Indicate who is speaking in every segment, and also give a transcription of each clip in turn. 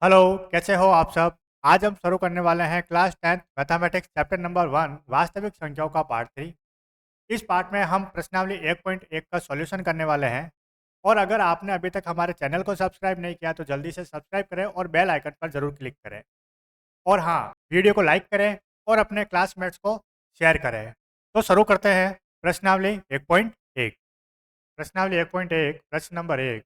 Speaker 1: Hello, कैसे हो आप सब। आज हम शुरू करने वाले हैं class 10th mathematics chapter number 1 वास्तविक संख्याओं का पार्ट 3। इस पार्ट में हम प्रश्नावली 1.1 का सॉल्यूशन करने वाले हैं। और अगर आपने अभी तक हमारे चैनल को सब्सक्राइब नहीं किया तो जल्दी से सब्सक्राइब करें और बेल आइकन पर जरूर क्लिक करें। और हाँ, वीडियो को लाइक करें और अपने क्लासमेट्स को शेयर करें। तो शुरू करते हैं प्रश्नावली 1.1। प्रश्नावली 1.1 प्रश्न नंबर 1।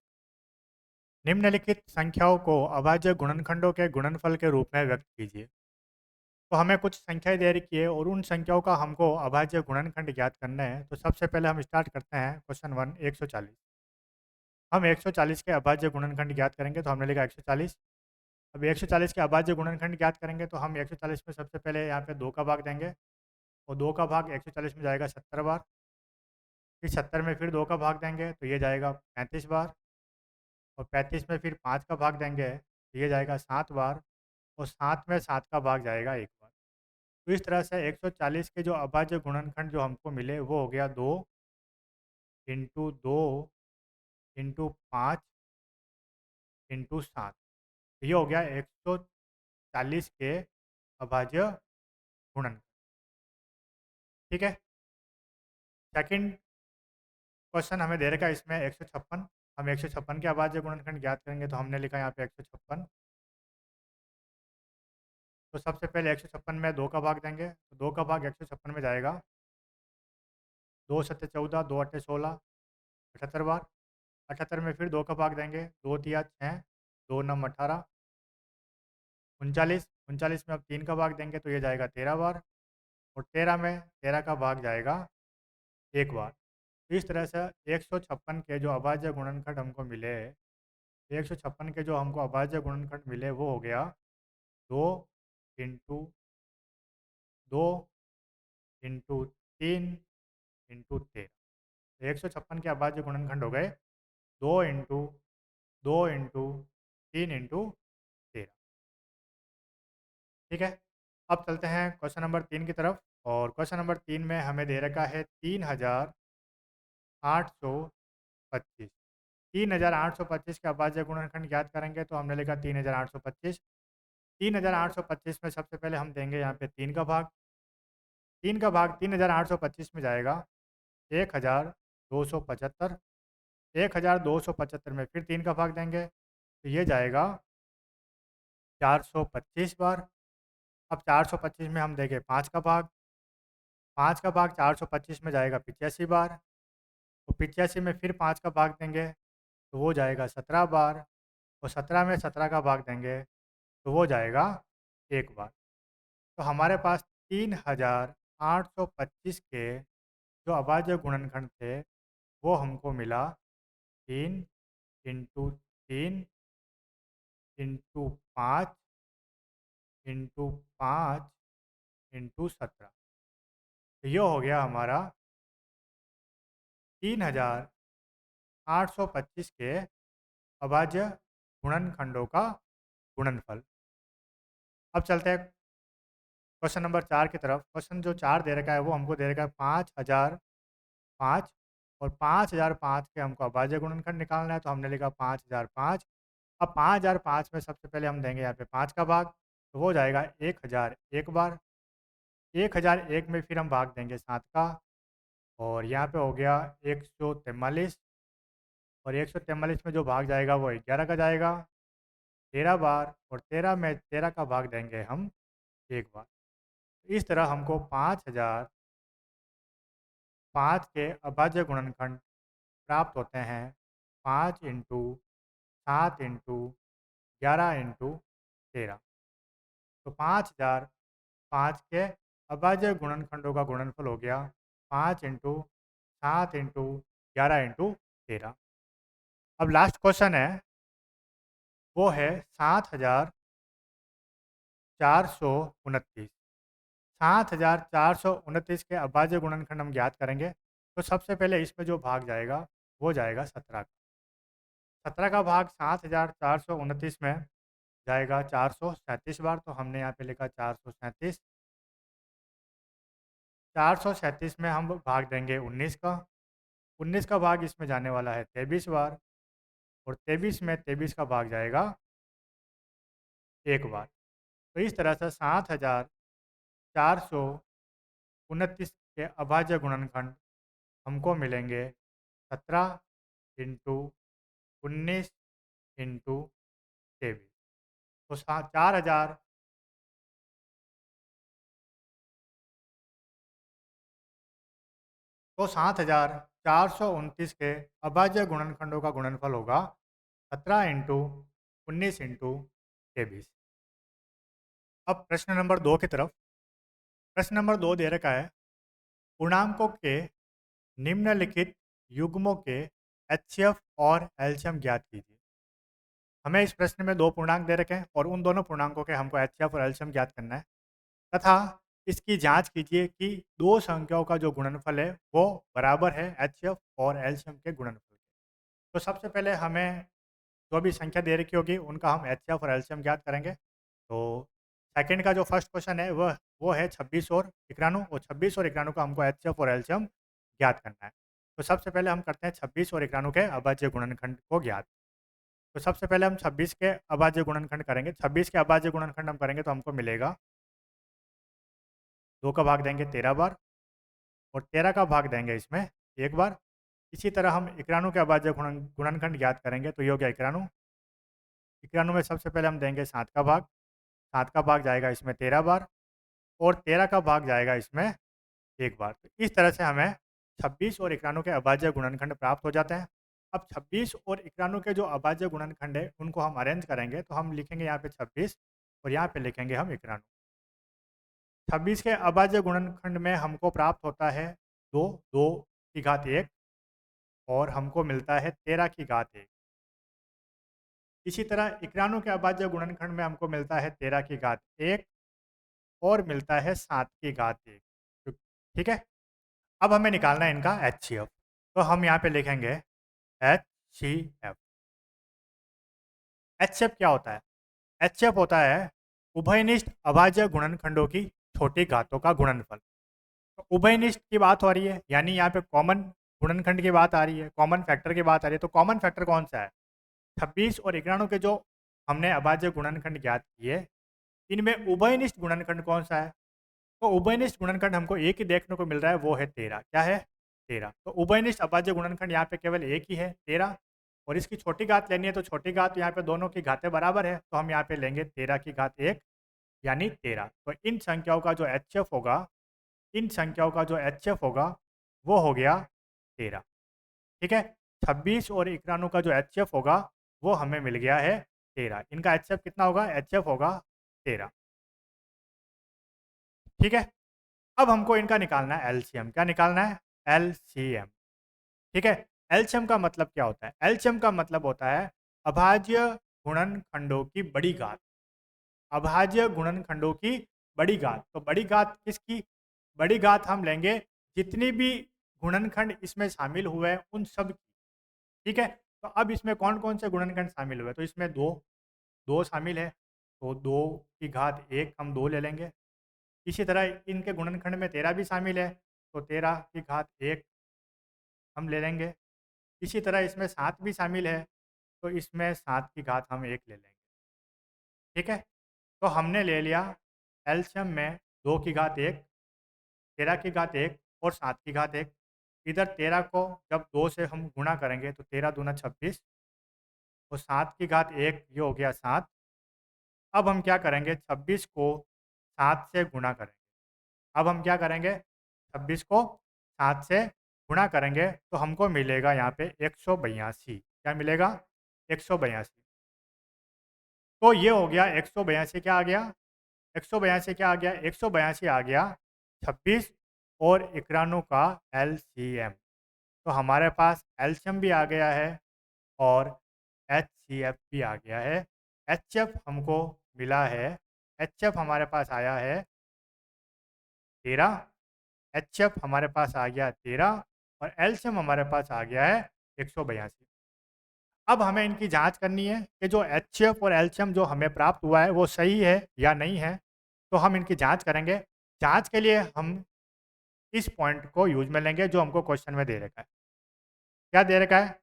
Speaker 1: निम्नलिखित संख्याओं को अभाज्य गुणनखंडों के गुणनफल के रूप में व्यक्त कीजिए। तो हमें कुछ संख्याएं दे रखी है और उन संख्याओं का हमको अभाज्य गुणनखंड ज्ञात करना है। तो सबसे पहले हम स्टार्ट करते हैं क्वेश्चन 1 140। हम 140 के अभाज्य गुणनखंड ज्ञात करेंगे। तो हमने लिखा 140। अब 140 के अभाज्य गुणनखंड ज्ञात करेंगे तो हम 140 में सबसे पहले यहाँ पे 2 का भाग देंगे और 2 का भाग 140 में जाएगा 70 बार। फिर 70 में फिर 2 का भाग देंगे तो ये जाएगा 35 बार। और 35 में फिर 5 का भाग देंगे तो ये जाएगा 7 बार। और 7 में 7 का भाग जाएगा 1 बार। तो इस तरह से 140 के जो अभाज्य गुणनखंड जो हमको मिले वो हो गया 2 इंटू 2 इंटू 5 इंटू 7। ये हो गया 140 के अभाज्य गुणनखंड। ठीक है। सेकंड क्वेश्चन हमें दे रखा है इसमें 156। हम 156 के अभाज्य गुणनखंड ज्ञात करेंगे। तो हमने लिखा यहाँ पे 156। तो सबसे पहले 156 में 2 का भाग देंगे तो 2 का भाग 156 में जाएगा 2 सत्ते 14, 2 अट्ठे 16, 78 बार। 78 में फिर 2 का भाग देंगे 2 तिया 6, 2 नम 18, 39। 39 में अब 3 का भाग देंगे तो ये जाएगा 13 बार। और 13 में 13 का भाग जाएगा 1 बार। तो इस तरह से 156 के जो अभाज्य गुणनखंड हमको मिले, 156 के जो हमको अभाज्य गुणनखंड मिले वो हो गया 2 इंटू 2 इंटू 3 इंटू 13। 156 के अभाज्य गुणनखंड हो गए 2 इंटू 3 इंटू 13। ठीक है। अब चलते हैं क्वेश्चन नंबर 3 की तरफ। और क्वेश्चन नंबर 3 में हमें दे रखा है 3825। 3825 के अभाज्य गुणनखंड ज्ञात करेंगे। तो हमने लिखा 3825। 3825 में सबसे पहले हम देंगे यहाँ पे 3 का भाग। 3 का भाग 3825 में जाएगा 1275। 1275 में फिर 3 का भाग देंगे तो ये जाएगा 425 बार। अब 425 में हम देंगे 5 का भाग। 5 का भाग 425 में जाएगा 85 बार। तो 85 में फिर 5 का भाग देंगे तो वो जाएगा 17 बार। और 17 में 17 का भाग देंगे तो वो जाएगा 1 बार। तो हमारे पास 3825 के जो अभाज्य गुणनखंड थे वो हमको मिला 3 इंटू 3 इंटू 5 इंटू 5 इंटू 17। तो ये हो गया हमारा 3825 के अभाज्य गुणनखंडों का गुणनफल। अब चलते हैं क्वेश्चन नंबर 4 की तरफ। क्वेश्चन जो 4 दे रखा है वो हमको दे रखा है 5005। और 5005 के हमको अभाज्य गुणनखंड निकालना है। तो हमने लिखा 5005। अब 5005 में सबसे पहले हम देंगे यहाँ पे 5 का भाग तो वो जाएगा 1001 बार। 1001 में फिर हम भाग देंगे 7 का। और यहाँ पे हो गया 143। और 143 में जो भाग जाएगा वो 11 का जाएगा 13 बार। और 13 में 13 का भाग देंगे हम 1 बार। इस तरह हमको 5005 के अभाज्य गुणनखंड प्राप्त होते हैं 5 इंटू 7 इंटू 11 इंटू 13। तो 5005 के अभाज्य गुणनखंडों का गुणनफल हो गया 5 इंटू 7 इंटू 11 इंटू 13। अब लास्ट क्वेश्चन है वो है 7429। 7429 के अभाज्य गुणनखंड हम ज्ञात करेंगे। तो सबसे पहले इसमें जो भाग जाएगा वो जाएगा 17 का। 17 का भाग 7429 में जाएगा 437 बार। तो हमने यहाँ पे लिखा 437। 437 में हम भाग देंगे 19 का। 19 का भाग इसमें जाने वाला है 23 बार। और 23 में 23 का भाग जाएगा एक बार। तो इस तरह से 7429 के अभाज्य गुणनखंड हमको मिलेंगे 17 इंटू 19 इंटू 23। तो 4000 तो 7429 के अभाज्य गुणनखंडों का गुणनफल होगा 17 इंटू 19 इंटू 23। अब प्रश्न नंबर 2 की तरफ। प्रश्न नंबर 2 दे रखा है, पूर्णांकों के निम्नलिखित युग्मों के एचसीएफ और एलसीएम ज्ञात कीजिए। हमें इस प्रश्न में दो पूर्णांक दे रखे हैं और उन दोनों पूर्णांकों के हमको एचसीएफ और एलसीएम ज्ञात करना है तथा इसकी जांच कीजिए कि दो संख्याओं का जो गुणनफल है वो बराबर है एचसीएफ और एलसीएम के गुणनफल के। तो सबसे पहले हमें जो भी संख्या दे रखी होगी उनका हम एचसीएफ और एलसीएम ज्ञात करेंगे। तो सेकंड का जो फर्स्ट क्वेश्चन है वो है 26 और 91, और 26 और 91 का हमको एचसीएफ और एलसीएम ज्ञात करना है। तो सबसे पहले हम करते हैं 26 और 91 के अभाज्य गुणनखंड को ज्ञात। तो सबसे पहले हम 26 के अभाज्य गुणनखंड करेंगे। 26 के अभाज्य गुणनखंड हम करेंगे तो हमको मिलेगा 2 का भाग देंगे 13 बार और 13 का भाग देंगे इसमें एक बार। इसी तरह हम 91 के अभाज्य गुणनखंड ज्ञात करेंगे तो ये हो गया 91। 91 में सबसे पहले हम देंगे 7 का भाग। 7 का भाग जाएगा इसमें 13 बार और 13 का भाग जाएगा इसमें एक बार। तो इस तरह से हमें 26 और 91 के अभाज्य गुणनखंड प्राप्त हो जाते हैं। अब 26 और 91 के जो अभाज्य गुणनखंड है उनको हम अरेंज करेंगे तो हम लिखेंगे यहाँ पे 26 और यहाँ पे लिखेंगे हम 91। 26 के अभाज्य गुणनखंड में हमको प्राप्त होता है 2, 2 की घात 1 और हमको मिलता है 13 की घात 1। इसी तरह 91 के अभाज्य गुणनखंड में हमको मिलता है 13 की घात 1 और मिलता है 7 की घात 1। ठीक है। अब हमें निकालना है इनका एचसीएफ। तो हम यहाँ पे लिखेंगे एचसीएफ। एचसीएफ क्या होता है? एचसीएफ होता है उभयनिष्ठ अभाज्य गुणनखंडों की छोटी घातों का गुणनफल। तो उभयनिष्ठ की बात हो रही है यानी यहाँ पे कॉमन गुणनखंड की बात आ रही है, कॉमन फैक्टर की बात आ रही है। तो कॉमन फैक्टर कौन सा है? 26 और 91 के जो हमने अभाज्य गुणनखंड ज्ञात किए इनमें उभयनिष्ठ गुणनखंड कौन सा है? तो उभयनिष्ठ गुणनखंड हमको एक ही देखने को मिल रहा है, वो है 13। क्या है? 13। तो उभयनिष्ठ अभाज्य गुणनखंड यहाँ पे केवल एक ही है 13 और इसकी छोटी घात लेनी है तो छोटी घात यहाँ पे दोनों की घातें बराबर है तो हम यहाँ पे लेंगे 13 की घात 1 यानी 13। तो इन संख्याओं का जो एचसीएफ होगा, इन संख्याओं का जो एचसीएफ होगा वो हो गया 13। ठीक है। 26 और 91 का जो एचसीएफ होगा वो हमें मिल गया है 13। इनका एचसीएफ कितना होगा? एचसीएफ होगा 13। ठीक है। अब हमको इनका निकालना है एलसीएम। क्या निकालना है? एलसीएम। ठीक है। एलसीएम का मतलब क्या होता है? एलसीएम का मतलब होता है अभाज्य गुणनखंडों की बड़ी घात। अभाज्य गुणनखंडों की बड़ी घात। तो बड़ी घात किसकी? बड़ी घात हम लेंगे जितनी भी गुणनखंड इसमें शामिल हुए हैं उन सब की। ठीक है। तो अब इसमें कौन कौन से गुणनखंड शामिल हुए? तो इसमें दो दो शामिल है तो 2 की घात 1 हम 2 ले लेंगे। इसी तरह इनके गुणनखंड में 13 भी शामिल है तो 13 की घात 1 हम ले लेंगे। इसी तरह इसमें 7 भी शामिल है तो इसमें 7 की घात हम 1 ले लेंगे। ठीक है। तो हमने ले लिया एलसीएम में 2 की घात 1, 13 की घात 1 और 7 की घात 1। इधर 13 को जब 2 से हम गुणा करेंगे तो 13 दूना 26 और 7 की घात 1 ये हो गया 7। अब हम क्या करेंगे? 26 को 7 से गुणा करेंगे। अब हम क्या करेंगे? 26 को 7 से गुणा करेंगे तो हमको मिलेगा यहाँ पे 182। क्या मिलेगा? 182। तो ये हो गया 182। क्या आ गया? 182 क्या आ गया? 182 आ गया 26 और 91 का एलसीएम। तो हमारे पास एलसीएम भी आ गया है और एचसीएफ भी आ गया है। एचसीएफ हमको मिला है, एचसीएफ हमारे पास आया है 13, एचएफ हमारे पास आ गया 13 और एलसीएम हमारे पास आ गया है 182। अब हमें इनकी जांच करनी है कि जो एचएफ और एलसीएम जो हमें प्राप्त हुआ है वो सही है या नहीं है। तो हम इनकी जांच करेंगे। जांच के लिए हम इस पॉइंट को यूज में लेंगे जो हमको क्वेश्चन में दे रखा है। क्या दे रखा है?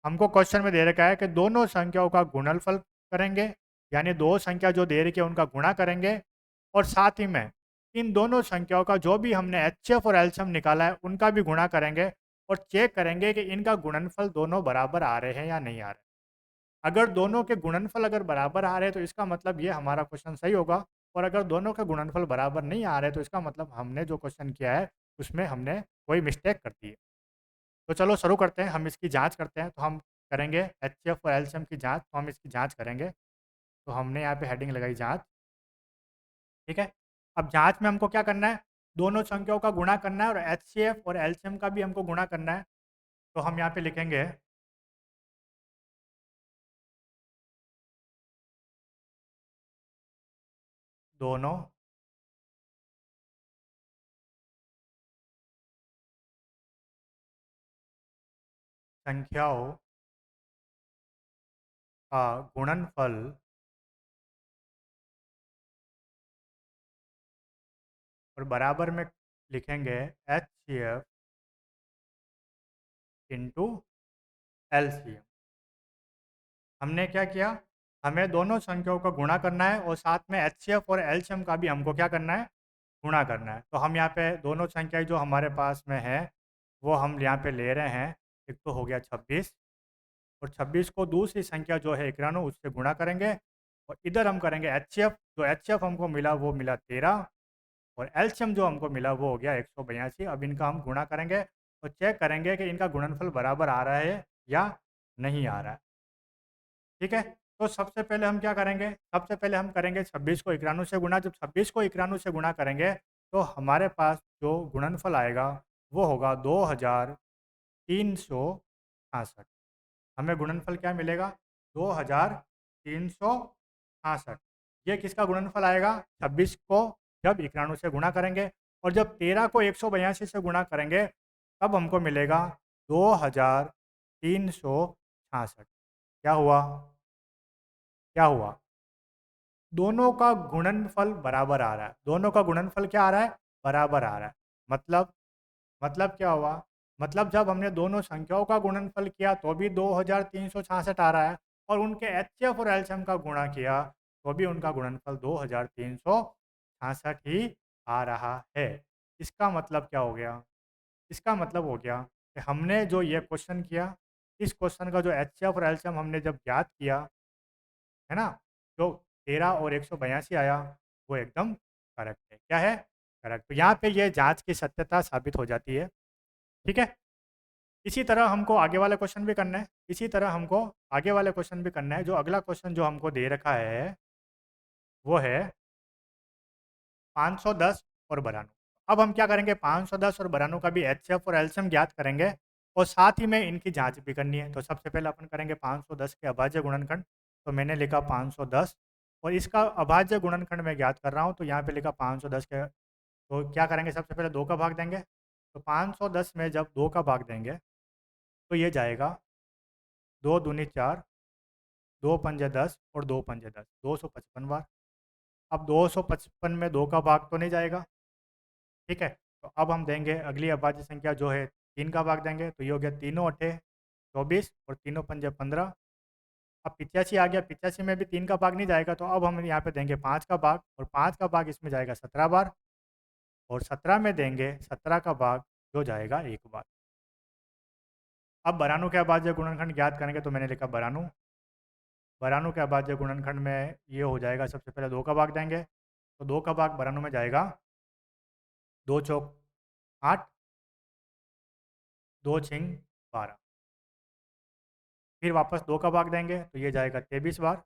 Speaker 1: हमको क्वेश्चन में दे रखा है कि दोनों संख्याओं का गुणनफल करेंगे यानी दो संख्या जो दे रखी है उनका गुणा करेंगे और साथ ही में इन दोनों संख्याओं का जो भी हमने एचसीएफ और एलसीएम निकाला है उनका भी गुणा करेंगे और चेक करेंगे कि इनका गुणनफल दोनों बराबर आ रहे हैं या नहीं आ रहे। अगर दोनों के गुणनफल अगर बराबर आ रहे हैं तो इसका मतलब ये हमारा क्वेश्चन सही होगा, और अगर दोनों के गुणनफल बराबर नहीं आ रहे तो इसका मतलब हमने जो क्वेश्चन किया है उसमें हमने कोई मिस्टेक कर दी है। तो चलो शुरू करते हैं, हम इसकी जांच करते हैं। तो हम करेंगे एचसीएफ और एलसीएम की जांच, तो हम इसकी जांच करेंगे। तो हमने यहाँ पे हेडिंग लगाई जांच, ठीक है। अब जांच में हमको क्या करना है, दोनों संख्याओं का गुणा करना है और एचसीएफ और एलसीएम का भी हमको गुणा करना है। तो हम यहाँ पे लिखेंगे दोनों संख्याओं का गुणनफल और बराबर में लिखेंगे H C F into L C M. हमने क्या किया, हमें दोनों संख्याओं का गुणा करना है और साथ में एच सी एफ और एल सी एम का भी हमको क्या करना है, गुणा करना है। तो हम यहाँ पे दोनों संख्याएं जो हमारे पास में है वो हम यहाँ पे ले रहे हैं। एक तो हो गया 26, और 26 को दूसरी संख्या जो है 91 उससे गुणा करेंगे, और इधर हम करेंगे एच सी एफ। जो एच सी एफ हमको मिला वो मिला 13, और एलसीएम जो हमको मिला वो हो गया 182। अब इनका हम गुणा करेंगे और चेक करेंगे कि इनका गुणनफल बराबर आ रहा है या नहीं आ रहा है, ठीक है। तो सबसे पहले हम क्या करेंगे, सबसे पहले हम करेंगे 26 को 91 से गुणा। जब 26 को 91 से गुणा करेंगे तो हमारे पास जो गुणनफल आएगा वो होगा 2368। हमें गुणनफल क्या मिलेगा, 2368। ये किसका गुणनफल आएगा, 26 को जब 91 से गुणा करेंगे, और जब 13 को 182 से गुणा करेंगे तब हमको मिलेगा 2366। क्या हुआ, क्या हुआ, दोनों का गुणनफल बराबर आ रहा है। दोनों का गुणनफल क्या आ रहा है, बराबर आ रहा है। मतलब क्या हुआ, मतलब जब हमने दोनों संख्याओं का गुणनफल किया तो भी 2366 आ रहा है, और उनके एचसीएफ और एलसीएम का गुणा किया तो भी उनका गुणनफल 2366 ही आ रहा है। इसका मतलब क्या हो गया, इसका मतलब हो गया कि हमने जो ये क्वेश्चन किया, इस क्वेश्चन का जो एचसीएफ और एलसीएम हमने जब ज्ञात किया है ना, जो 13 और 182 आया वो एकदम करेक्ट है। क्या है, करेक्ट। तो यहाँ पे ये जांच की सत्यता साबित हो जाती है, ठीक है। इसी तरह हमको आगे वाले क्वेश्चन भी करना है, इसी तरह हमको आगे वाले क्वेश्चन भी करना है। जो अगला क्वेश्चन जो हमको दे रखा है वो है 510 और बरानू। अब हम क्या करेंगे, 510 और बरानू का भी एचसीएफ और एलसीएम ज्ञात करेंगे और साथ ही में इनकी जांच भी करनी है। तो सबसे पहले अपन करेंगे 510 के अभाज्य गुणनखंड। तो मैंने लिखा 510, और इसका अभाज्य गुणनखंड मैं ज्ञात कर रहा हूँ, तो यहाँ पे लिखा 510 के। तो क्या करेंगे, सबसे पहले 2 का भाग देंगे। तो 510 में जब 2 का भाग देंगे तो ये जाएगा 2 दूनी 4, 2 पंजे 10 और 2 पंजे 10, 255 बार। अब 255 में 2 का भाग तो नहीं जाएगा, ठीक है। तो अब हम देंगे अगली अभाज्य संख्या जो है 3 का भाग देंगे। तो ये हो गया तीनों अट्ठे 24 और तीनों पंजे 15। अब 85 आ गया, 85 में भी 3 का भाग नहीं जाएगा, तो अब हम यहाँ पे देंगे 5 का भाग, और 5 का भाग इसमें जाएगा 17 बार, और 17 में देंगे 17 का भाग जो जाएगा 1 बार। अब बरानू के अभाज्य गुणनखंड ज्ञात करेंगे। तो मैंने लिखा बरानू, बरानू के अभाज्य गुणनखंड में ये हो जाएगा, सबसे पहले 2 का भाग देंगे। तो 2 का भाग बरानू में जाएगा 2 चौक 8, 2 छिंग 12। फिर वापस 2 का भाग देंगे तो ये जाएगा 23 बार,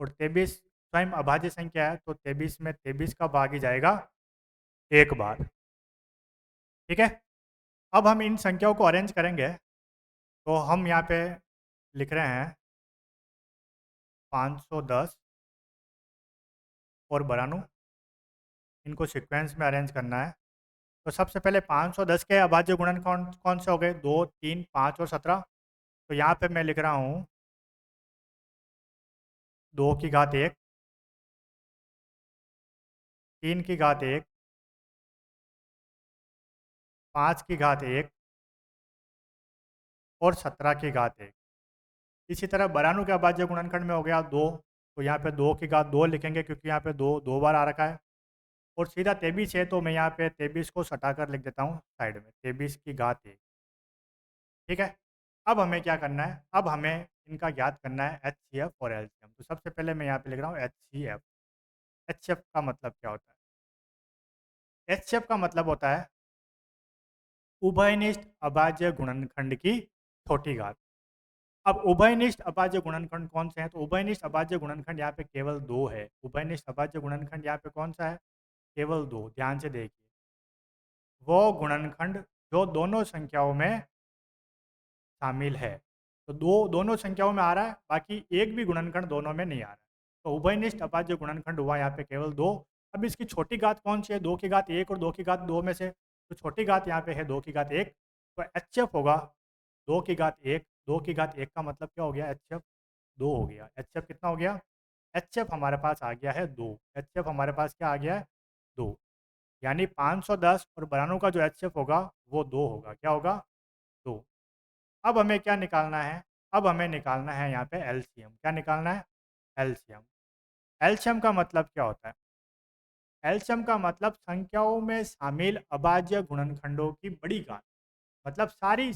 Speaker 1: और 23 स्वयं अभाज्य संख्या है तो 23 में 23 का भाग ही जाएगा 1 बार, ठीक है। अब हम इन संख्याओं को अरेंज करेंगे। तो हम यहाँ पे लिख रहे हैं 510 और बरानू, इनको सीक्वेंस में अरेंज करना है। तो सबसे पहले 510 के अभाज्य गुणन कौन कौन से हो गए, 2, 3, 5 और 17। तो यहाँ पे मैं लिख रहा हूँ 2 की घात 1, 3 की घात 1, 5 की घात 1 और 17 की घात 1। इसी तरह बरानू के अभाज्य गुणनखंड में हो गया 2, तो यहाँ पे 2 की घात 2 लिखेंगे क्योंकि यहाँ पे 2 2 बार आ रखा है। और सीधा 23 है तो मैं यहाँ पे 23 को सटा कर लिख देता हूँ साइड में, 23 की घात 1। ठीक है। अब हमें क्या करना है, अब हमें इनका ज्ञात करना है HCF और LCM। तो सबसे पहले मैं यहाँ पे लिख रहा हूँ HCF। HCF का मतलब क्या होता है? HCF का मतलब होता है उभयनिष्ठ अभाज्य गुणनखंड की छोटी घात। अब उभयनिष्ठ अभाज्य गुणनखंड कौन से हैं? तो उभयनिष्ठ अभाज्य गुणनखंड यहाँ पे केवल 2 है। उभयनिष्ठ अभाज्य गुणनखंड यहाँ पे कौन सा है? केवल 2। ध्यान से देखिए, वो गुणनखंड जो दोनों संख्याओं में शामिल है। तो दोनों संख्याओं में आ रहा है, बाकी एक भी गुणनखंड दोनों में नहीं आ रहा है। तो उभयनिष्ठ अभाज्य गुणनखंड हुआ यहाँ पे केवल 2। अब इसकी छोटी घात कौन सी है? 2 की घात 1 और 2 की घात 2 में से। तो छोटी घात यहाँ पे है 2 की घात 1। तो HCF होगा 2 की घात 1। 2 की घात 1 का मतलब क्या हो गया? HCF 2 हो गया। HCF कितना हो गया? HCF हमारे पास आ गया है 2। HCF हमारे पास क्या आ गया है? 2। यानी 510 और 92 का जो HCF होगा वो 2 होगा। क्या होगा? 2। अब हमें क्या निकालना है? अब हमें निकालना है यहाँ पे LCM। क्या निकालना है? LCM। LCM का मतलब क्या होता है? एलसीएम का मतलब संख्याओं में शामिल अभाज्य गुणनखंडों की बड़ी घात। मतलब सारी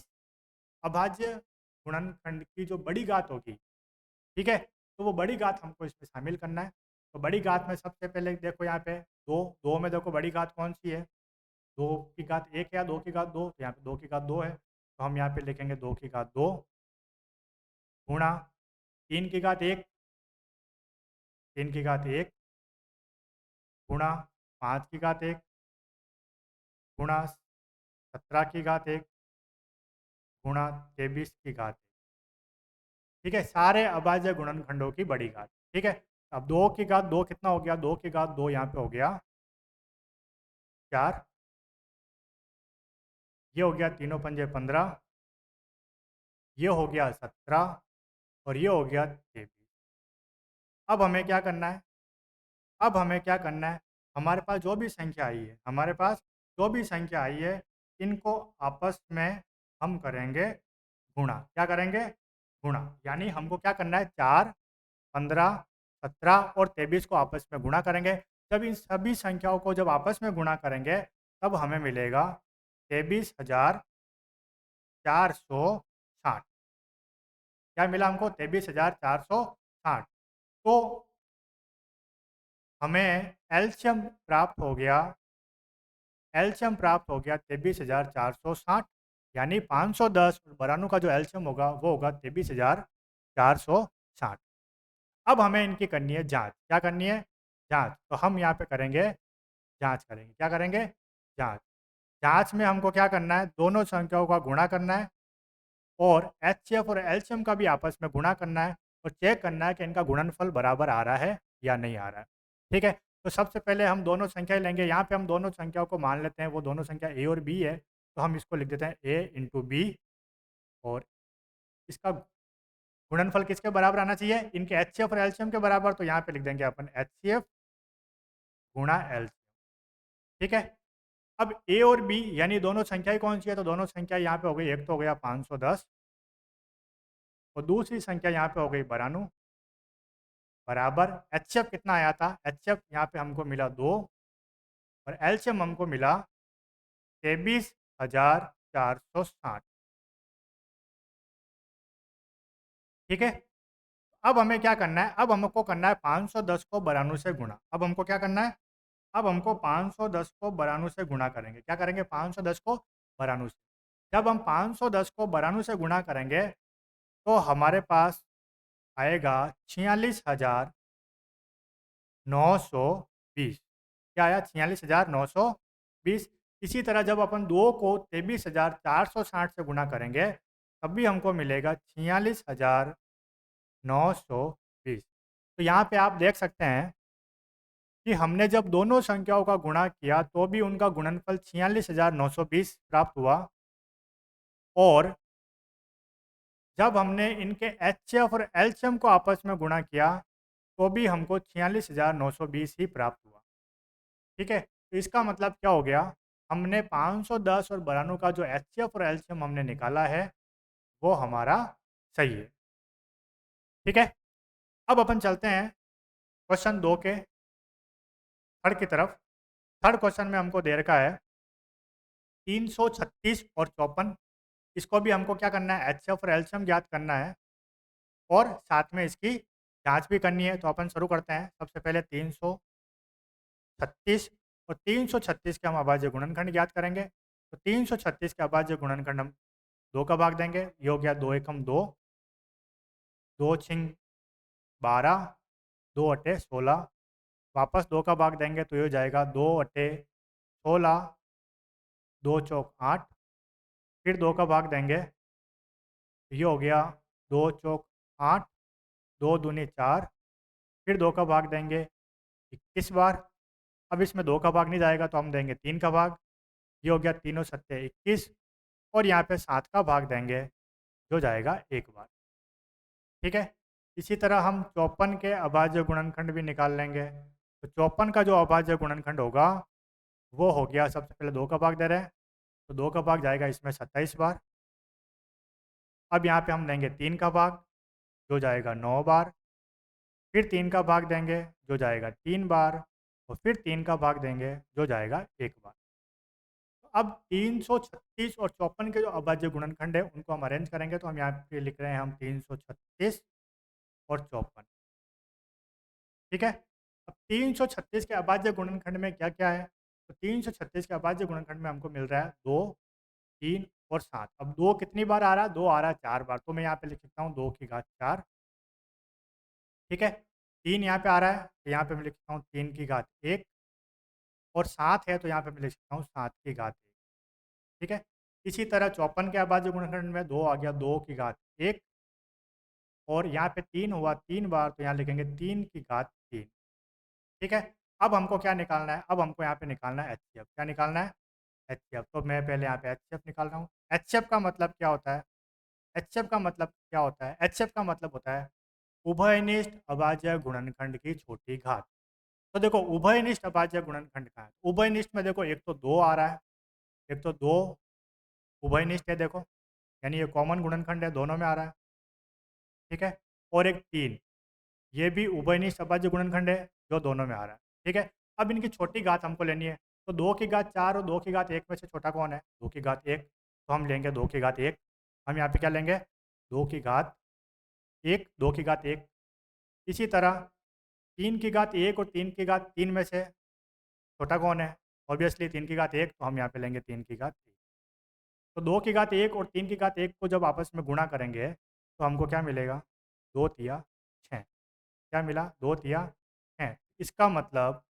Speaker 1: अभाज्य गुणनखंड की जो बड़ी घात होगी, ठीक है, तो वो बड़ी घात हमको इसमें शामिल करना है। तो बड़ी घात में सबसे पहले देखो यहाँ पे दो, दो में देखो बड़ी घात कौन सी है? 2 की घात 1 या 2 की घात 2? तो यहाँ पे 2 की घात 2 है, तो हम यहाँ पे लिखेंगे 2 की घात 2 गुणा 3 की घात 1, 3 की घात 1 गुणा 5 की घात 1 गुणा 17 की घात 1 गुणा 23 की घात 1। ठीक है, सारे अभाज्य गुणनखंडों की बड़ी घात। ठीक है, अब 2 की घात 2 कितना हो गया? 2 की घात 2 यहाँ पे हो गया 4। ये हो गया तीनों पंजे 15, ये हो गया 17 और ये हो गया 23। अब हमें क्या करना है? अब हमें क्या करना है? हमारे पास जो भी संख्या आई है, हमारे पास जो भी संख्या आई है, इनको आपस में हम करेंगे गुणा। क्या करेंगे? गुणा। यानी हमको क्या करना है? 4, 15, 17 और 23 को आपस में गुणा करेंगे। जब इन सभी संख्याओं को जब आपस में गुणा करेंगे तब हमें मिलेगा 23,460। क्या मिला हमको? 23,460। तो हमें एलसीएम प्राप्त हो गया, एलसीएम प्राप्त हो गया 23,460। यानी 510 और 92 का जो एलसीएम होगा वो होगा 23,460। अब हमें इनकी करनी है जांच। क्या करनी है? जांच। तो हम यहाँ पे करेंगे जांच करेंगे। क्या करेंगे? जांच। जांच में हमको क्या करना है? दोनों संख्याओं का गुणा करना है और एचसीएफ और एलसीएम का भी आपस में गुणा करना है और चेक करना है कि इनका गुणनफल बराबर आ रहा है या नहीं आ रहा है। ठीक है, तो सबसे पहले हम दोनों संख्याएं लेंगे। यहाँ पे हम दोनों संख्याओं को मान लेते हैं वो दोनों संख्या ए और बी है, तो हम इसको लिख देते हैं ए इंटू बी। और इसका गुणनफल किसके बराबर आना चाहिए? इनके एचसीएफ और एलसीएम के बराबर। तो यहाँ पे लिख देंगे अपन एचसीएफ गुणा एलसीएम। ठीक है, अब ए और बी यानी दोनों संख्याएं कौन सी है? तो दोनों संख्या यहाँ पे हो गई, एक तो हो गया 510 और दूसरी संख्या यहाँ पे हो गई 92 बराबर एचएफ कितना आया था? एचएफ यहाँ पे हमको मिला 2 और एलसीएम हमको मिला 23,460। ठीक है, अब हमें क्या करना है? अब हमको करना है 510 को 92 से गुणा। अब हमको क्या करना है? अब हमको 510 को 92 से गुणा करेंगे। क्या करेंगे? 510 को 92 से। जब हम 510 को 92 से गुणा करेंगे तो हमारे पास आएगा 46,920। क्या आया? 46,920। इसी तरह जब अपन 2 को 23,460 से गुणा करेंगे तब भी हमको मिलेगा 46,920। तो यहाँ पे आप देख सकते हैं कि हमने जब दोनों संख्याओं का गुणा किया तो भी उनका गुणनफल 46,920 प्राप्त हुआ और जब हमने इनके एचसीएफ और एलसीएम को आपस में गुणा किया तो भी हमको 46,920 ही प्राप्त हुआ। ठीक है, तो इसका मतलब क्या हो गया? हमने 510 और 92 का जो एचसीएफ और एलसीएम हमने निकाला है वो हमारा सही है। ठीक है, अब अपन चलते हैं क्वेश्चन 2 के थर्ड की तरफ। थर्ड क्वेश्चन में हमको दे रखा है 336 और 54। इसको भी हमको क्या करना है, एचसीएफ और एलसीएम ज्ञात करना है और साथ में इसकी जांच भी करनी है। तो अपन शुरू करते हैं। सबसे पहले 336 और 336 के हम अभाज्य गुणनखंड ज्ञात करेंगे। तो 336 के अभाज्य गुणनखंड हम 2 का भाग देंगे। ये हो गया 2 एकम 2, 2 छिंग 12, 2 अट्टे 16। वापस 2 का भाग देंगे तो ये हो जाएगा 2 अट्टे 16, 2 चौक 8। फिर 2 का भाग देंगे तो ये हो गया 2 चौक 8, 2 दूनी 4। फिर 2 का भाग देंगे 21 बार। अब इसमें 2 का भाग नहीं जाएगा तो हम देंगे 3 का भाग। ये हो गया 3 और 7 21। और यहाँ पे 7 का भाग देंगे जो जाएगा 1 बार। ठीक है। इसी तरह हम 54 के अभाज्य गुणनखंड भी निकाल लेंगे। तो 54 का जो अभाज्य गुणनखंड होगा वो हो गया, सबसे पहले 2 का भाग दे रहे हैं तो 2 का भाग जाएगा इसमें 27 बार। अब यहाँ पे हम देंगे 3 का भाग जो जाएगा 9 बार। फिर 3 का भाग देंगे जो जाएगा 3 बार। और फिर 3 का भाग देंगे जो जाएगा 1 बार। तो अब 336 और 54 के जो अभाज्य गुणनखंड है उनको हम अरेंज करेंगे। तो हम यहाँ पे लिख रहे हैं हम 336 और 54। ठीक है। अब 336 के अभाज्य गुणनखंड में क्या क्या है, तो 336 के अभाज्य गुणनखंड में हमको मिल रहा है 2, 3 और 7। अब 2 कितनी बार आ रहा है, 2 आ रहा है 4 बार। तो मैं यहाँ पे लिख सकता हूँ 2 की घात 4। ठीक है। 3 यहाँ पे आ रहा है तो यहाँ पे मैं लिख सकता हूँ 3 की घात 1। और 7 है तो यहाँ पे मैं लिख सकता हूँ 7 की घात 1। ठीक है। इसी तरह 54 के अभाज्य गुणनखंड में 2 आ गया 2 की घात 1। और यहाँ पे 3 हुआ 3 बार तो यहाँ लिखेंगे 3 की घात 3। ठीक है। अब हमको क्या निकालना है, अब हमको यहाँ पे निकालना है एचसीएफ। क्या निकालना है, एचसीएफ। तो मैं पहले यहाँ पे एचसीएफ निकाल रहा हूँ। एचसीएफ का मतलब क्या होता है, एचसीएफ का मतलब क्या होता है, एचसीएफ का मतलब होता है उभयनिष्ठ अभाज्य गुणनखंड की छोटी घात। तो देखो उभयनिष्ठ अभाज्य गुणनखंड का है, उभयनिष्ठ में देखो एक तो 2 आ रहा है, एक तो 2 उभयनिष्ठ है देखो, यानी ये कॉमन गुणनखंड है, दोनों में आ रहा है। ठीक है। और एक 3, ये भी उभयनिष्ठ अभाज्य गुणनखंड है जो दोनों में आ रहा है। ठीक है। अब इनकी छोटी घात हमको लेनी है। तो 2 की घात 4 और 2 की घात 1 में से छोटा कौन है, 2 की घात 1। तो हम लेंगे 2 की घात 1। हम यहाँ पे क्या लेंगे, 2 की घात 1, 2 की घात 1। इसी तरह 3 की घात 1 और 3 की घात 3 में से छोटा कौन है, ऑब्वियसली 3 की घात 1। तो हम यहाँ पे लेंगे 3 की घात 3। तो 2 की घात 1 और 3 की घात 1 को जब आपस में गुणा करेंगे तो हमको क्या मिलेगा, 2 तिया 6। क्या मिला, 2 तिया 6। इसका मतलब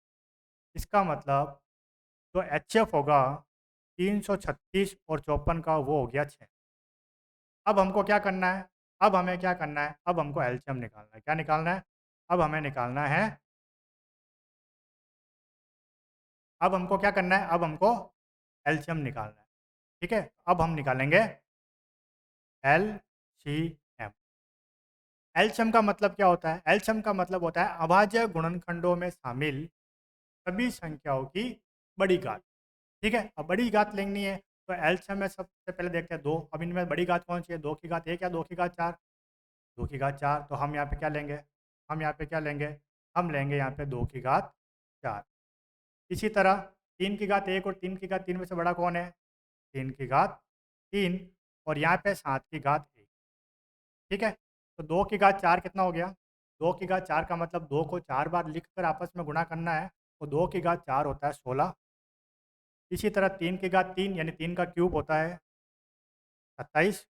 Speaker 1: जो एच एफ होगा 336 और 54 का वो हो गया 6। अब हमको क्या करना है, अब हमें क्या करना है, अब हमको एलसीएम निकालना है। क्या निकालना है, अब हमें निकालना है, अब हमको क्या करना है, अब हमको एलसीएम निकालना है। ठीक है। अब हम निकालेंगे एल सी एम। एलसीएम का मतलब क्या होता है, एलसीएम का मतलब होता है अभाज्य गुणनखंडों में शामिल सभी संख्याओं की बड़ी घात। ठीक है। अब बड़ी घात लेनी है तो एलसीएम में सबसे पहले देखते हैं 2। अब इनमें बड़ी घात कौन सी है, 2 की घात 1 या 2 की घात 4, 2 की घात 4। तो हम यहाँ पे क्या लेंगे, हम यहाँ पे क्या लेंगे, हम लेंगे यहाँ पे 2 की घात 4। इसी तरह 3 की घात 1 और 3 की घात 3 में से बड़ा कौन है, 3 की घात 3। और यहाँ पे 7 की घात 1। ठीक है। तो 2 की घात 4 कितना हो गया, 2 की घात 4 का मतलब 2 को 4 बार लिख कर आपस में गुणा करना है। तो 2 की घात 4 होता है 16। इसी तरह 3 की घात 3 यानी 3 का क्यूब होता है 27।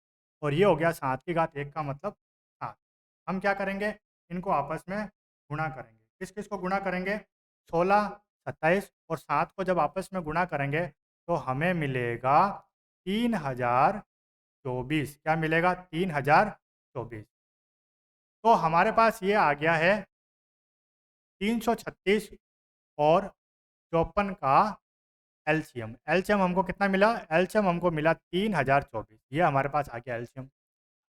Speaker 1: और ये हो गया 7 की घात 1 का मतलब 7। हम क्या करेंगे, इनको आपस में गुणा करेंगे। किस किस को गुणा करेंगे, 16, 27 और 7 को जब आपस में गुणा करेंगे तो हमें मिलेगा 3024। क्या मिलेगा, 3024। तो हमारे पास ये आ गया है 336 और 54 का एलसीएम। एलसीएम हमको कितना मिला, एलसीएम हमको मिला 3024। ये हमारे पास आ गया एलसीएम।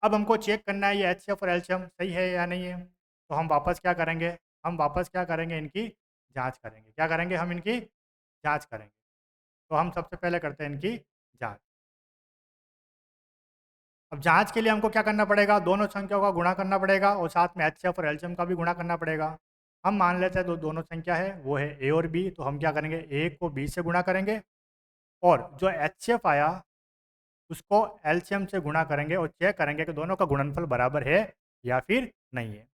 Speaker 1: अब हमको चेक करना है ये एचसीएफ और एलसीएम सही है या नहीं है। तो हम वापस क्या करेंगे, हम वापस क्या करेंगे, इनकी जांच करेंगे। क्या करेंगे, हम इनकी जांच करेंगे। तो हम सबसे पहले करते हैं इनकी जांच। अब जांच के लिए हमको क्या करना पड़ेगा, दोनों संख्याओं का गुणा करना पड़ेगा और साथ में एचसीएफ और एलसीएम का भी गुणा करना पड़ेगा। हम मान लेते हैं दोनों संख्या है वो है ए और बी, तो हम क्या करेंगे, ए को बी से गुणा करेंगे और जो एचसीएफ आया उसको एलसीएम से गुणा करेंगे और चेक करेंगे कि दोनों का गुणनफल बराबर है या फिर नहीं है।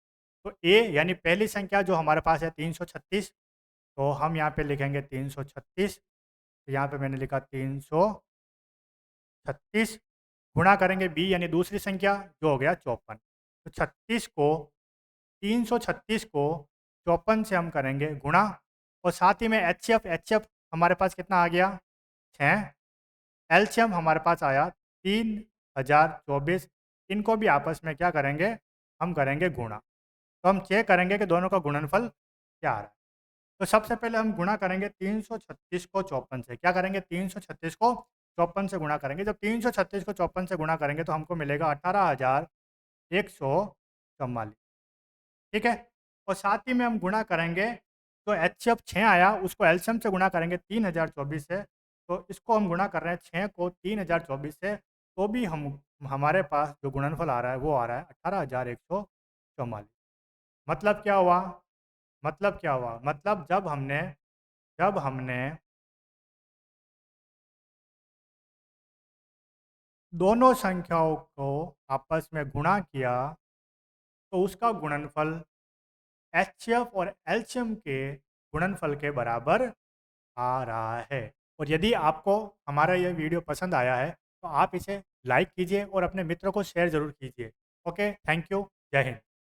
Speaker 1: तो ए यानी पहली संख्या जो हमारे पास है 336, तो हम यहाँ पे लिखेंगे 336, तो यहाँ पे मैंने लिखा 336 गुणा करेंगे बी यानी दूसरी संख्या जो हो गया 54। तो 336 को 54 से हम करेंगे गुणा और साथ ही में एच एफ हमारे पास कितना आ गया 6, एलसीएम हमारे पास आया 3024। इनको भी आपस में क्या करेंगे, हम करेंगे गुणा, तो हम चेक करेंगे कि दोनों का गुणनफल क्या आ रहा है। तो सबसे पहले हम गुणा करेंगे 336 को 54 से, क्या करेंगे 336 को 54 से गुणा करेंगे। जब 336 को 54 से गुणा करेंगे तो हमको मिलेगा 18,144, ठीक है। और साथ ही में हम गुणा करेंगे, तो एच एफ 6 आया उसको एलसीएम से गुणा करेंगे 3024 से, तो इसको हम गुणा कर रहे हैं 6 को 3024 से, तो भी हम हमारे पास जो गुणनफल आ रहा है वो आ रहा है 18,144। मतलब क्या हुआ, मतलब क्या हुआ, मतलब जब हमने दोनों संख्याओं को आपस में गुणा किया तो उसका गुणनफल एचसीएफ और एलसीएम के गुणनफल के बराबर आ रहा है। और यदि आपको हमारा यह वीडियो पसंद आया है तो आप इसे लाइक कीजिए और अपने मित्रों को शेयर ज़रूर कीजिए। ओके, थैंक यू, जय हिंद।